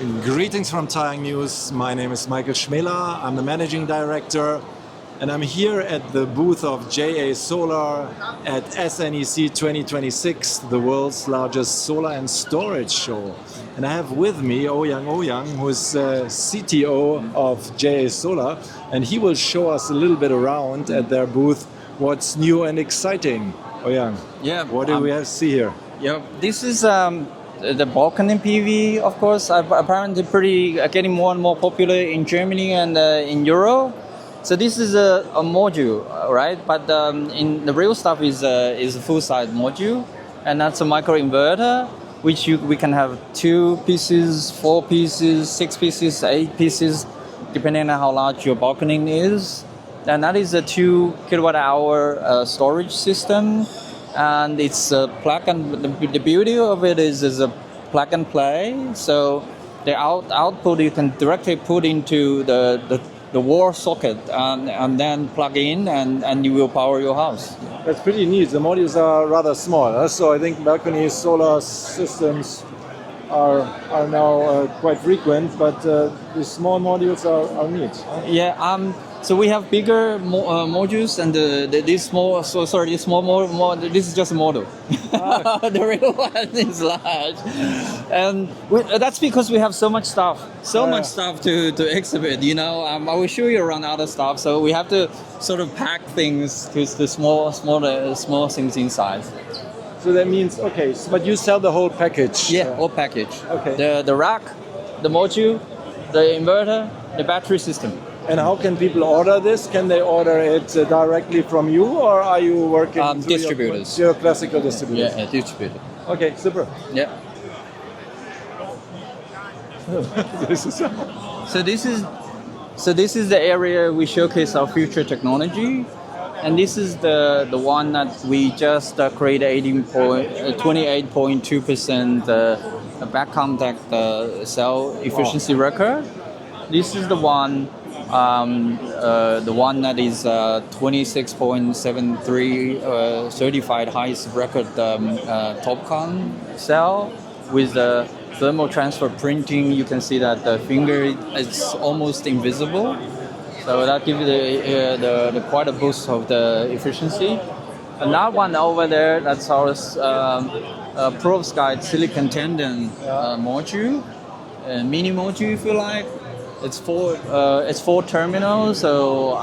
Greetings from TaiyangNews. My name is Michael Schmela. I'm the managing director, and I'm here at the booth of JA Solar at SNEC 2026, the world's largest solar and storage show. And I have with me Ouyang, who is CTO of JA Solar, and he will show us a little bit around at their booth what's new and exciting. Ouyang, what do we have to see here? Yeah, this is the balcony PV, of course, apparently getting more and more popular in Germany and in Europe. So this is a module, right? But in the real stuff is a full-size module, and that's a micro-inverter, which we can have 2 pieces, 4 pieces, 6 pieces, 8 pieces, depending on how large your balcony is. And that is a 2 kilowatt-hour storage system. And it's a plug and the beauty of it is a plug and play. So the output you can directly put into the wall socket and then plug in and you will power your house. That's pretty neat. The modules are rather small, so I think balcony solar systems are now quite frequent, but the small modules are neat. Yeah. So we have bigger modules, and this small. So sorry, this small this is just a model. The real one is large, and that's because we have so much stuff, much stuff to exhibit. You know, I will show you around other stuff. So we have to sort of pack things to the small things inside. So that means but you sell the whole package. Yeah, whole package. Okay. The rack, the module, the inverter, the battery system. And how can people order this? Can they order it directly from you, or are you working through distributors? Your classical distributors. Yeah, distributor. Okay, super. Yeah. So this is the area we showcase our future technology, and this is the one that we just created 28.2% back contact cell efficiency record. This is the one that is 26.73 certified highest record TOPCon cell with the thermal transfer printing. You can see that the finger is almost invisible, so that gives the quite a boost of the efficiency. And that one over there, that's our ProSky silicon Tendon module, mini module if you like. It's 4 terminals, so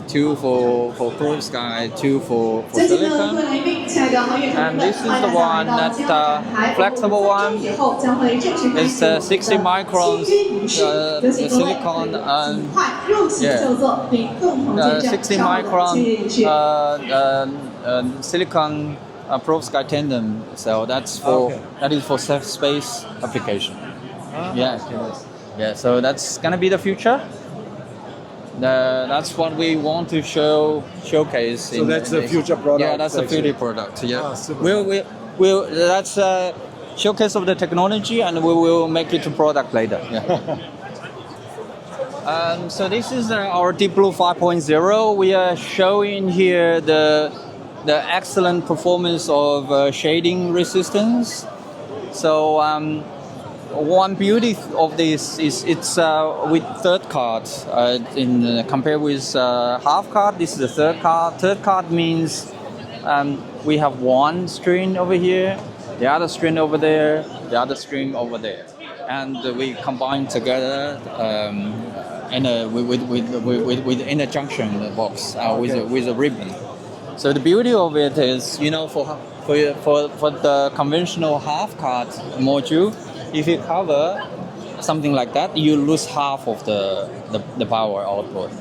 2 for ProSky, 2 for silicon. And this is the one that flexible one. It's 60 microns silicon and 60 micron silicon ProSky Tendon. So that is for safe space application. Yeah, so that's gonna be the future. That's what we want to showcase. So that's the future product. Yeah, that's the future product. Yeah, super. we'll that's a showcase of the technology, and we will make it to product later. Yeah. So this is our DeepBlue 5.0. We are showing here the excellent performance of shading resistance. So. One beauty of this is it's with third card. Compared with half card, this is the third card. Third card means we have one string over here, the other string over there, the other string over there, and we combine together in a junction box with a ribbon. So the beauty of it is, you know, for the conventional half card module, if you cover something like that, you lose half of the power output.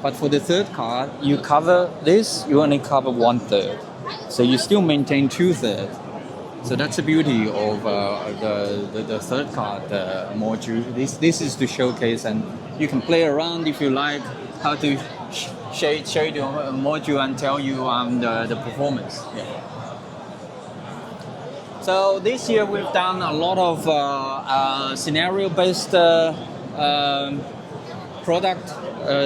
But for the third card, you cover this, you only cover 1/3. So you still maintain 2/3. So that's the beauty of the third card module. This is to showcase, and you can play around if you like how to shade your module and tell you the performance. Yeah. So this year we've done a lot of scenario-based product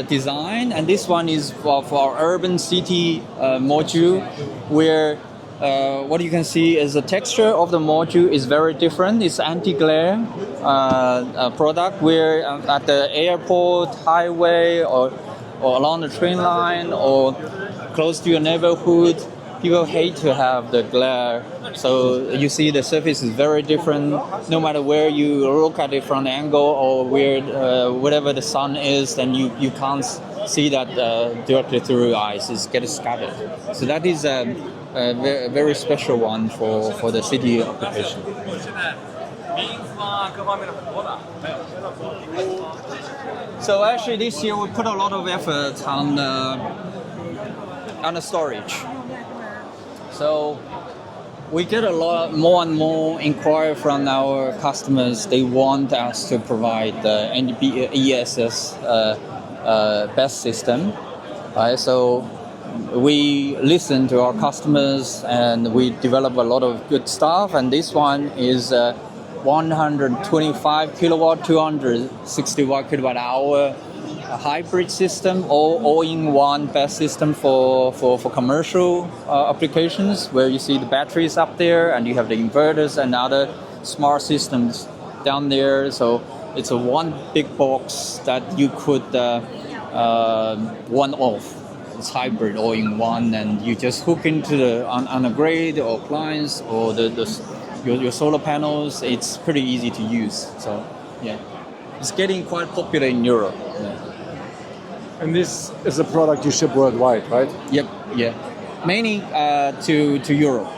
design, and this one is for our urban city module, where what you can see is the texture of the module is very different. It's anti-glare product where at the airport, highway, or along the train line, or close to your neighborhood, people hate to have the glare. So you see the surface is very different no matter where you look at it from the angle or where whatever the sun is, then you can't see that directly through your eyes. It's getting scattered. So that is a very special one for the city application. So actually this year we put a lot of effort on the storage. So we get a lot more and more inquiry from our customers. They want us to provide the ESS best system, right? So we listen to our customers and we develop a lot of good stuff. And this one is 125 kilowatt, 260 watt kilowatt hour a hybrid system, all-in-one best system for commercial applications, where you see the batteries up there and you have the inverters and other smart systems down there. So it's a one big box that you could one off. It's hybrid all-in-one, and you just hook into on a grid or appliance or your solar panels. It's pretty easy to use. So yeah, it's getting quite popular in Europe. Yeah. And this is a product you ship worldwide, right? Yep, yeah. Mainly to Europe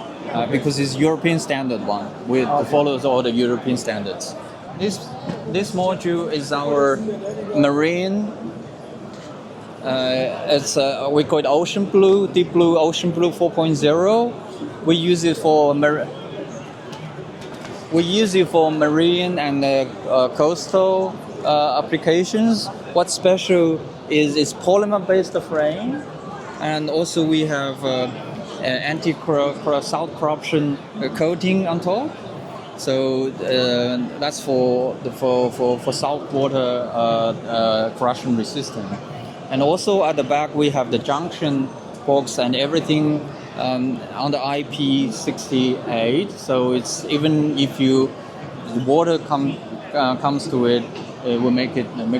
because it's European standard one. It follows all the European standards. This module is our marine. We call it Ocean Blue, DeepBlue Ocean Blue 4.0. We use it for marine and coastal applications. What's special is it's polymer-based frame, and also we have anti-salt corruption coating on top. So that's for salt water corrosion resistant. And also at the back we have the junction box and everything on the IP68. So it's even if the water comes to it, it will make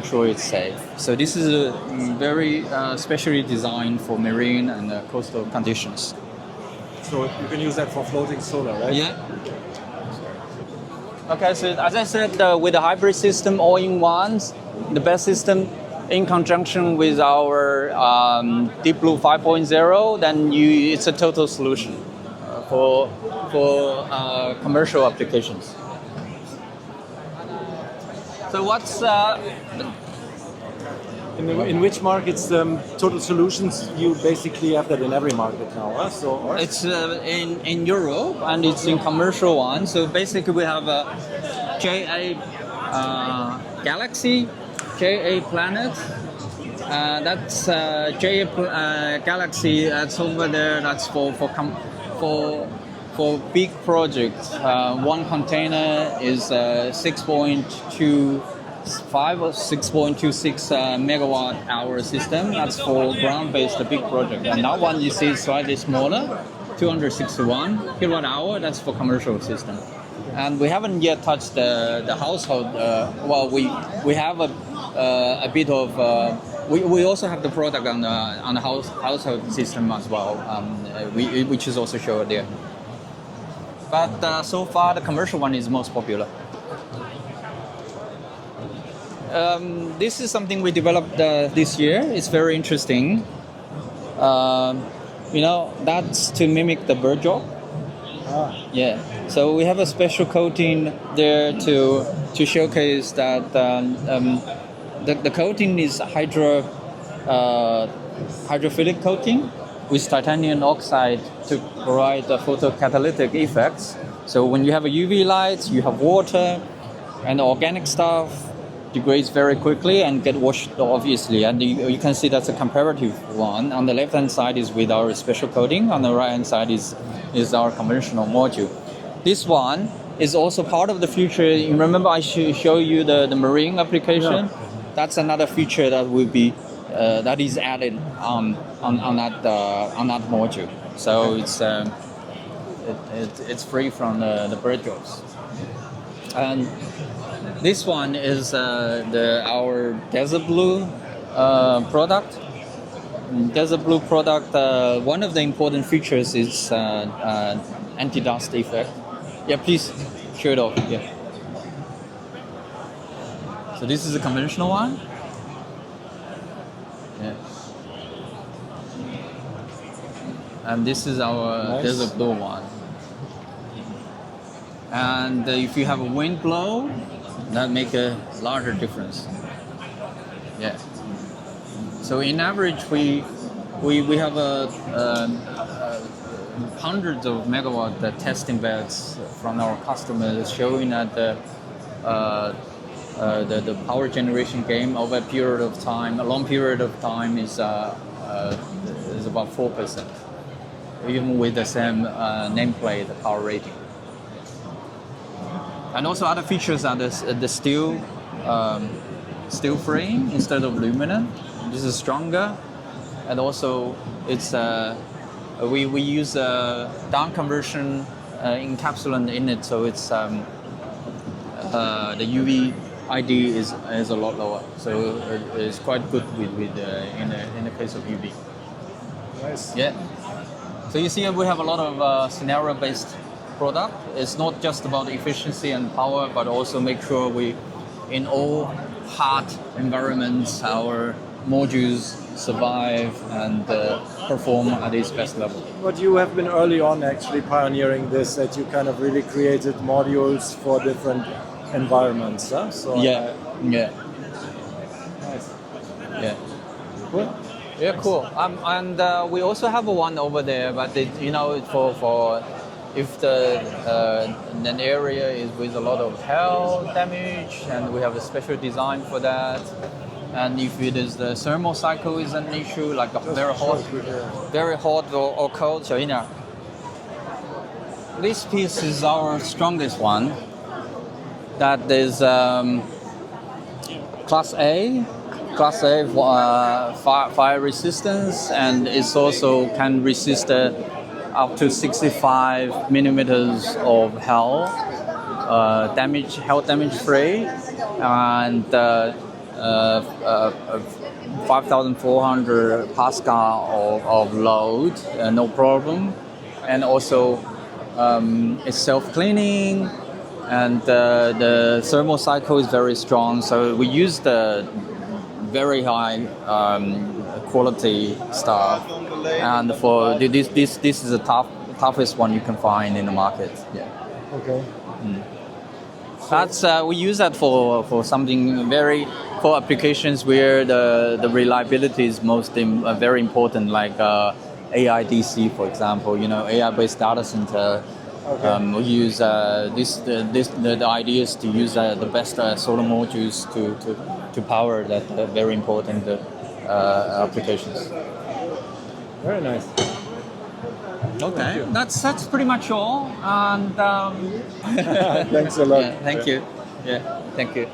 sure it's safe. So this is a very specially designed for marine and coastal conditions. So you can use that for floating solar, right? Yeah. Okay, so as I said, with the hybrid system, all-in-one, the best system, in conjunction with our DeepBlue 5.0, then it's a total solution for commercial applications. So what's in which markets total solutions? You basically have that in every market now, huh? So it's in Europe and it's in commercial one. So basically we have a JA Galaxy, JA Planet. That's JA Galaxy. That's over there. That's for big projects. One container is 6.25 or 6.26 megawatt hour system. That's for ground-based big project. And that one you see is slightly smaller, 261 kilowatt hour. That's for commercial system. And we haven't yet touched the household. Well, we have a bit of. We also have the product on the household system as well, which is also shown there. But so far, the commercial one is most popular. This is something we developed this year. It's very interesting. That's to mimic the bird jaw. Yeah. So we have a special coating there to showcase that the coating is hydrophilic coating with titanium oxide to provide the photocatalytic effects. So when you have a UV light, you have water, and the organic stuff degrades very quickly and get washed off easily. And you can see that's a comparative one. On the left-hand side is with our special coating. On the right-hand side is our conventional module. This one is also part of the future. Remember I show you the marine application? Yeah. That's another feature that will be that is added on that module. So it's free from the bird drops. And this one is our DeepBlue product. DeepBlue product, one of the important features is anti-dust effect. Yeah, please show it off. Yeah. So this is a conventional one. Yeah. And this is our DeepBlue one. And if you have a wind blow, that make a larger difference. Yeah. So in average, we have hundreds of megawatt testing beds from our customers showing that the power generation gain over a period of time, a long period of time, is about 4%, even with the same nameplate power rating. And also other features are the steel frame instead of aluminum. This is stronger, and also it's we use down conversion encapsulant in it, so it's the UV ID is a lot lower, so it's quite good with in the case of UV. Nice. Yeah. So you see, we have a lot of scenario-based product. It's not just about efficiency and power, but also make sure we, in all hard environments, our modules survive and perform at its best level. But you have been early on actually pioneering this, that you kind of really created modules for different environments, huh? So yeah. Nice. Yeah. Cool. Yeah, cool. And we also have one over there, but for if an area is with a lot of hail damage, and we have a special design for that. And if it is the thermal cycle is an issue, like a very hot or cold. So this piece is our strongest one. That is Class A fire resistance, and it's also can resist up to 65 millimeters of hail damage free, and 5,400 Pascal of load, no problem, and also it's self-cleaning. And the thermal cycle is very strong, so we use the very high quality stuff. And for this is the toughest one you can find in the market. Yeah. Okay. That's we use that for something for applications where the reliability is very important, like AI-DC, for example. AI-based data center. Okay. We use the idea is to use the best solar modules to power that very important applications. Very nice. Okay, that's pretty much all. And thanks a lot. Yeah, thank you. Yeah, thank you.